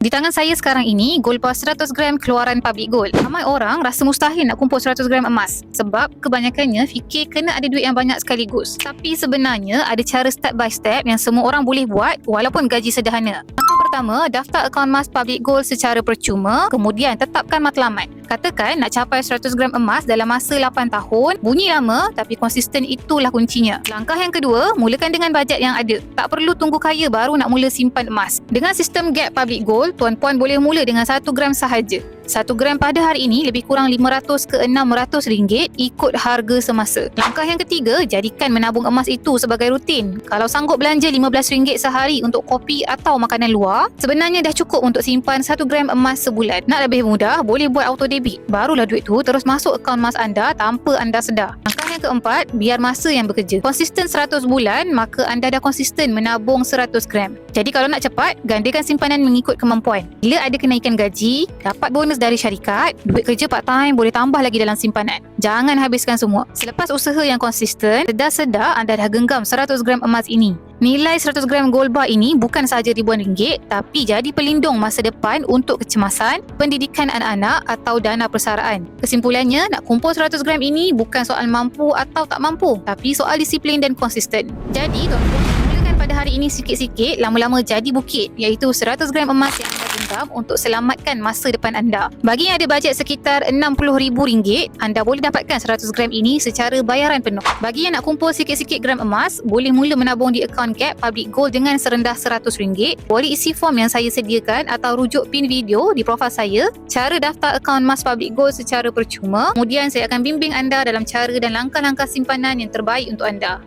Di tangan saya sekarang ini, gold bar 100 gram keluaran Public Gold. Ramai orang rasa mustahil nak kumpul 100 gram emas sebab kebanyakannya fikir kena ada duit yang banyak sekaligus. Tapi sebenarnya ada cara step by step yang semua orang boleh buat walaupun gaji sederhana. Langkah pertama, daftar akaun emas Public Gold secara percuma, kemudian tetapkan matlamat. Katakan nak capai 100 gram emas dalam masa 8 tahun, bunyi lama tapi konsisten itulah kuncinya. Langkah yang kedua, mulakan dengan bajet yang ada. Tak perlu tunggu kaya baru nak mula simpan emas. Dengan sistem Gap Public Gold, tuan-puan boleh mula dengan 1 gram sahaja. 1 gram pada hari ini lebih kurang 500 ke 600 ringgit ikut harga semasa. Langkah yang ketiga, jadikan menabung emas itu sebagai rutin. Kalau sanggup belanja RM15 sehari untuk kopi atau makanan luar, sebenarnya dah cukup untuk simpan 1 gram emas sebulan. Nak lebih mudah, boleh buat auto debit. Barulah duit tu terus masuk akaun emas anda tanpa anda sedar. Langkah yang keempat, biar masa yang bekerja. Konsisten 100 bulan, maka anda dah konsisten menabung 100 gram. Jadi kalau nak cepat, gandakan simpanan mengikut kemampuan. Bila ada kenaikan gaji, dapat bonus dari syarikat, duit kerja part time boleh tambah lagi dalam simpanan. Jangan habiskan semua. Selepas usaha yang konsisten, sedar-sedar anda dah genggam 100 gram emas ini. Nilai 100 gram gold bar ini bukan sahaja ribuan ringgit, tapi jadi pelindung masa depan untuk kecemasan, pendidikan anak-anak atau dana persaraan. Kesimpulannya, nak kumpul 100 gram ini bukan soal mampu atau tak mampu, tapi soal disiplin dan konsisten. Jadi, tuan-tuan, mulakan pada hari ini sikit-sikit, lama-lama jadi bukit, iaitu 100 gram emas yang anda genggam untuk selamatkan masa depan anda. Bagi yang ada bajet sekitar RM60,000, anda boleh dapatkan 100 gram ini secara bayaran penuh. Bagi yang nak kumpul sikit-sikit gram emas, boleh mula menabung di akaun Gap Public Gold dengan serendah RM100. Boleh isi form yang saya sediakan atau rujuk pin video di profil saya, cara daftar akaun emas Public Gold secara percuma. Kemudian saya akan bimbing anda dalam cara dan langkah-langkah simpanan yang terbaik untuk anda.